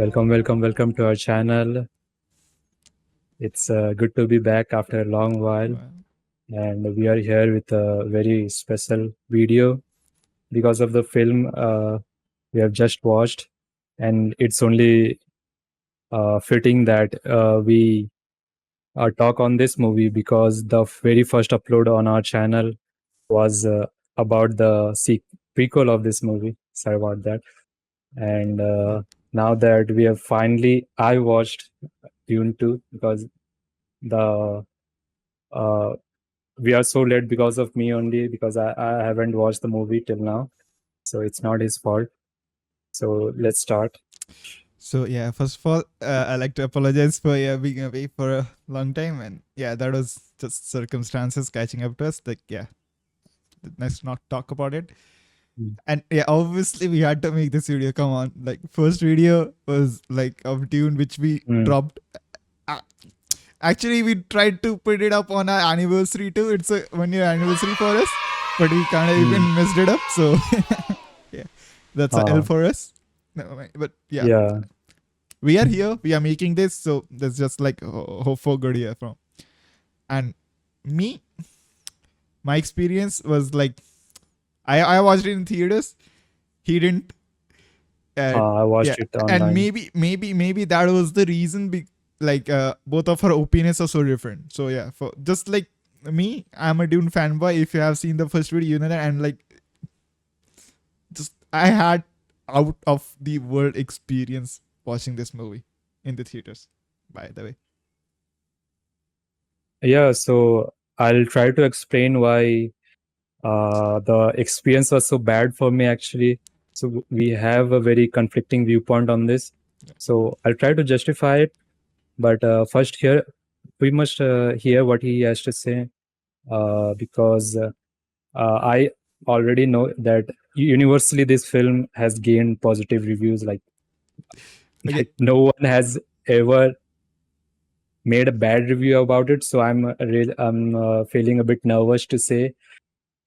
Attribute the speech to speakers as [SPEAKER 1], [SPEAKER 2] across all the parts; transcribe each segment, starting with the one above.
[SPEAKER 1] Welcome to our channel. It's good to be back after a long while,
[SPEAKER 2] Well,
[SPEAKER 1] and we are here with a very special video because of the film we have just watched, and it's only fitting that we talk on this movie because the very first upload on our channel was about the prequel of this movie. Sorry about that. And now that we have I watched Dune 2 because the uh, we are so late because of me only because I haven't watched the movie till now, so it's not his fault. So let's start.
[SPEAKER 2] so yeah, first of all, I like to apologize for being away for a long time, and yeah, that was just circumstances catching up to us. Like, yeah, let's not talk about it.
[SPEAKER 1] Mm.
[SPEAKER 2] And yeah, obviously we had to make this video. Come on, like first video was like of Dune, which we
[SPEAKER 1] Mm.
[SPEAKER 2] dropped. Uh, Actually, we tried to put it up on our anniversary too. It's a 1 year anniversary for us, but we kind of even
[SPEAKER 1] Mm.
[SPEAKER 2] messed it up. So yeah, that's a L
[SPEAKER 1] Uh,
[SPEAKER 2] for us. No, but yeah,
[SPEAKER 1] yeah.
[SPEAKER 2] we are here. We are making this, so that's just like hope for good here from. And me, my experience was like I watched it in theaters. He didn't.
[SPEAKER 1] I
[SPEAKER 2] Yeah,
[SPEAKER 1] watched it
[SPEAKER 2] and
[SPEAKER 1] online.
[SPEAKER 2] maybe that was the reason. Like both of our opinions are so different. So yeah, for just like me, I'm a Dune fanboy. If you have seen the first video, you know that, and like just I had out of the world experience watching this movie in the theaters. By the way.
[SPEAKER 1] Yeah, so I'll try to explain why the experience was so bad for me actually. So we have a very conflicting viewpoint on this. So I'll try to justify it, but first here we must hear what he has to say because I already know that universally this film has gained positive reviews.
[SPEAKER 2] Okay.
[SPEAKER 1] Like no one has ever made a bad review about it. So I'm feeling a bit nervous to say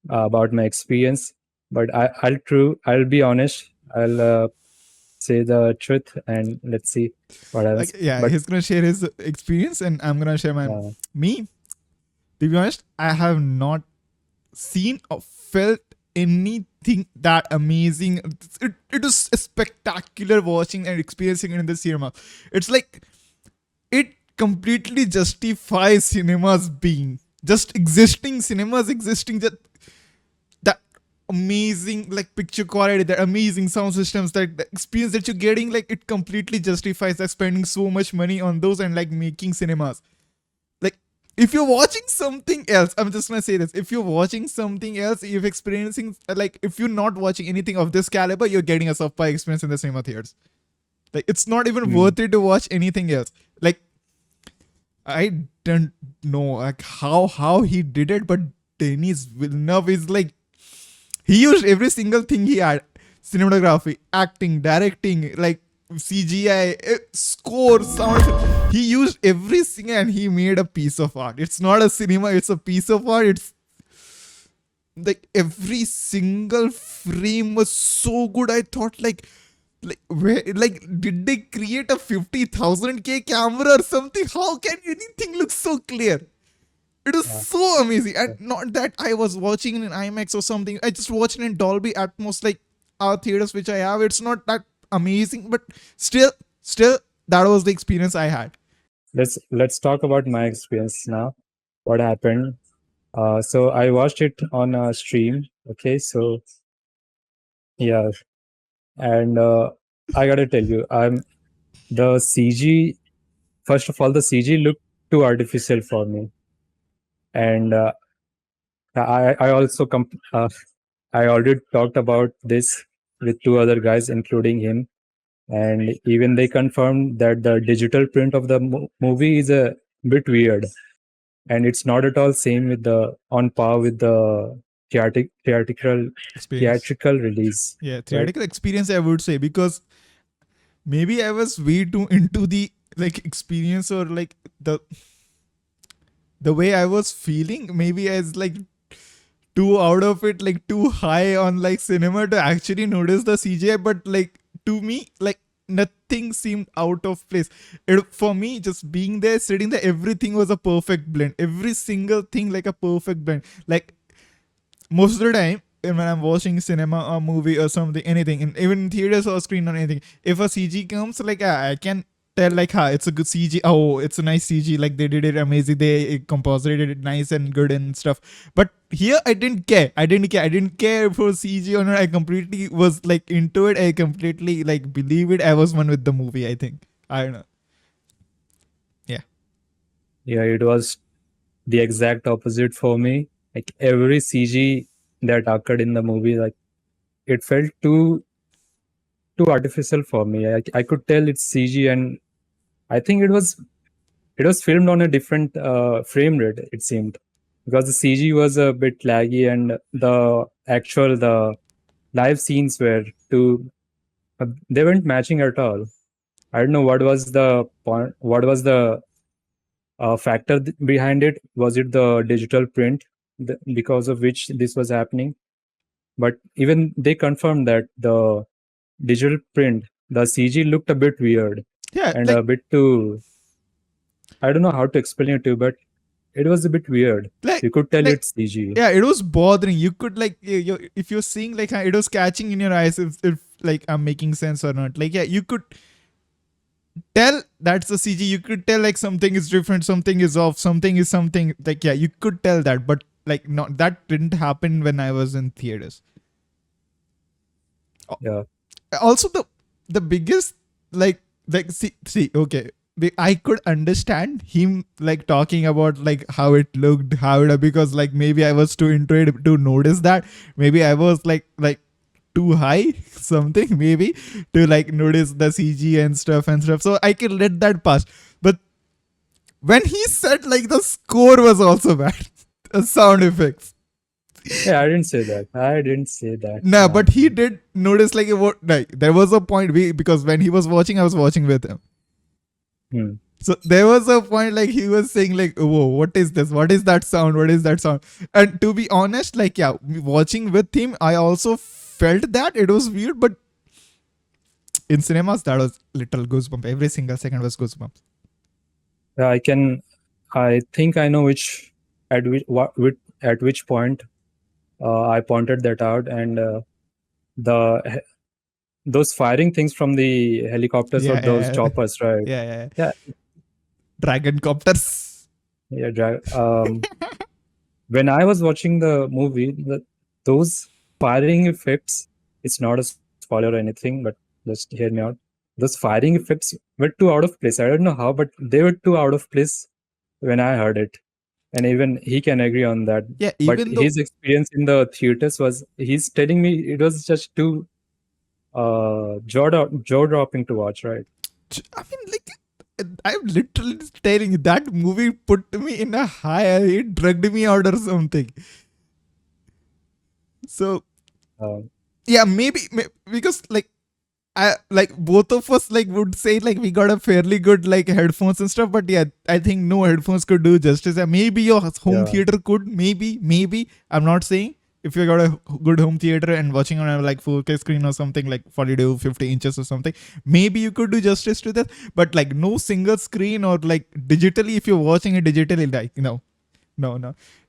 [SPEAKER 1] about my experience. But I'll be honest. I'll say the truth and let's see what happens.
[SPEAKER 2] Yeah,
[SPEAKER 1] But
[SPEAKER 2] he's gonna share his experience, and I'm gonna share my
[SPEAKER 1] uh,
[SPEAKER 2] me. To be honest, I have not seen or felt anything that amazing. It was spectacular watching and experiencing it in the cinema. It's like it completely justifies cinemas being just existing cinemas existing that amazing like picture quality, that amazing sound systems, that the experience that you're getting, like it completely justifies that spending so much money on those and like making cinemas. Like if you're watching something else, I'm just gonna say this, if you're watching something else, you're experiencing like if you're not watching anything of this caliber, you're getting a subpar experience in the cinema theaters. Like it's not even
[SPEAKER 1] mm,
[SPEAKER 2] worth it to watch anything else. Like I don't know like how he did it, but Denis Villeneuve is like he used every single thing he had: cinematography, acting, directing, like CGI, score, sound. He used everything and he made a piece of art. It's not a cinema; it's a piece of art. It's like every single frame was so good. I thought like where like did they create a 50,000K camera or something? How can anything look so clear? It was
[SPEAKER 1] yeah,
[SPEAKER 2] so amazing. And not that I was watching in IMAX or something. I just watched it in Dolby Atmos, like our theaters which I have. It's not that amazing, but still that was the experience I had.
[SPEAKER 1] let's talk about my experience now. What happened? So I watched it on a stream. Okay, so yeah, and I gotta tell you, I'm the CG. First of all, the CG looked too artificial for me, and I also I already talked about this with two other guys, including him, and even they confirmed that the digital print of the movie is a bit weird, and it's not at all same with the on par with the theatric, theatrical
[SPEAKER 2] Experience.
[SPEAKER 1] theatrical release,
[SPEAKER 2] Yeah,
[SPEAKER 1] right?
[SPEAKER 2] theoretical experience I would say, because maybe I was way too into the like experience, or like the way I was feeling. Maybe I was like too out of it, like too high on like cinema to actually notice the CGI. But like to me, like nothing seemed out of place. For me, just being there, sitting there, everything was a perfect blend. Every single thing like a perfect blend. Like most of the time, when I'm watching cinema or movie or something, anything, and even in theaters or screen or anything, if a CG comes, like I can tell like, it's a good CG. Oh, it's a nice CG. Like they did it amazing. They composited it nice and good and stuff. But here, I didn't care. I didn't care. I didn't care for CG or not. I completely was like into it. I completely like believe it. I was one with the movie. I think. I don't know. Yeah.
[SPEAKER 1] Yeah, it was the exact opposite for me. Like every CG that occurred in the movie, like it felt too artificial for me. I could tell it's CG, and I think it was filmed on a different frame rate. It seemed because the CG was a bit laggy, and the live scenes were too they weren't matching at all. I don't know what was the point. What was the factor behind it? Was it the digital print because of which this was happening? But even they confirmed that the digital print, the CG looked a bit weird
[SPEAKER 2] Yeah.
[SPEAKER 1] and
[SPEAKER 2] Like
[SPEAKER 1] a bit too. I don't know how to explain it to you, but it was a bit weird.
[SPEAKER 2] like
[SPEAKER 1] You could tell
[SPEAKER 2] like
[SPEAKER 1] it's CG.
[SPEAKER 2] yeah, it was bothering. You could like if you're seeing like it was catching in your eyes if like I'm making sense or not. Like yeah, you could tell that's the CG. You could tell like something is different, something is off, something is something. Like yeah, you could tell that, but like not that didn't happen when I was in theaters.
[SPEAKER 1] Yeah,
[SPEAKER 2] Also the biggest like see okay. I could understand him like talking about like how it looked, how it because like maybe I was too into it to notice that. Maybe I was like too high something maybe to like notice the CG and stuff and stuff. So I can let that pass. But when he said like the score was also bad, the sound effects.
[SPEAKER 1] yeah. I didn't say that. I didn't say that.
[SPEAKER 2] Nah, but he did notice like there was a point because when he was watching, I was watching with him.
[SPEAKER 1] Hmm.
[SPEAKER 2] So there was a point like he was saying like, "Whoa, what is this? What is that sound? What is that sound?" And to be honest, like yeah, watching with him, I also felt that it was weird, but in cinemas that was little goosebump. Every single second was goosebumps.
[SPEAKER 1] Yeah, I can. I think I know which at which point I pointed that out, and the those firing things from the helicopters or
[SPEAKER 2] Yeah,
[SPEAKER 1] those
[SPEAKER 2] yeah,
[SPEAKER 1] choppers, right?
[SPEAKER 2] yeah, yeah.
[SPEAKER 1] Yeah,
[SPEAKER 2] Dragon copters.
[SPEAKER 1] yeah. When I was watching the movie, those firing effects, it's not a spoiler or anything, but just hear me out. Those firing effects were too out of place. I don't know how, but they were too out of place when I heard it. And even he can agree on that.
[SPEAKER 2] Yeah,
[SPEAKER 1] But
[SPEAKER 2] even though
[SPEAKER 1] his experience in the theaters he's telling me it was just too jaw dropping to watch, right?
[SPEAKER 2] I mean, like, I'm literally telling you that movie put me in a high. It drugged me out or something. So
[SPEAKER 1] Uh,
[SPEAKER 2] yeah, maybe because like I like both of us like would say like we got a fairly good like headphones and stuff, but yeah, I think no headphones could do justice. Maybe your home
[SPEAKER 1] yeah,
[SPEAKER 2] theater could, maybe. I'm not saying if you got a good home theater and watching on a like 4K screen or something like 40 to 50 inches or something, maybe you could do justice to that. But like no single screen or like digitally, if you're watching it digitally, like no.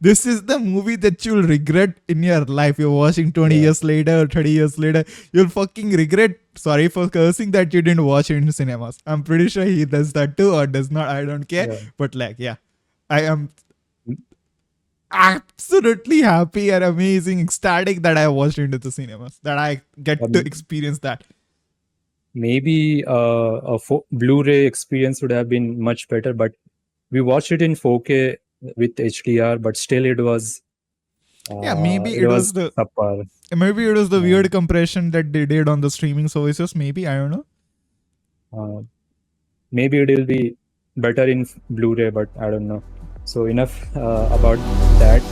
[SPEAKER 2] This is the movie that you'll regret in your life. You're watching 20
[SPEAKER 1] yeah,
[SPEAKER 2] years later or 30 years later. You'll fucking regret. Sorry for cursing that you didn't watch it in cinemas. I'm pretty sure he does that too or does not. I don't care.
[SPEAKER 1] yeah.
[SPEAKER 2] But like, yeah, I am absolutely happy and amazing, ecstatic that I watched into the cinemas. That I get to
[SPEAKER 1] Um,
[SPEAKER 2] experience that.
[SPEAKER 1] maybe Blu-ray experience would have been much better, but we watched it in 4K with HDR, but still
[SPEAKER 2] Yeah, maybe
[SPEAKER 1] it
[SPEAKER 2] it
[SPEAKER 1] was
[SPEAKER 2] was the
[SPEAKER 1] subpar. Uh,
[SPEAKER 2] weird compression that they did on the streaming services. Maybe I don't know.
[SPEAKER 1] uh, maybe it will be better in Blu-ray, but I don't know. So enough about that.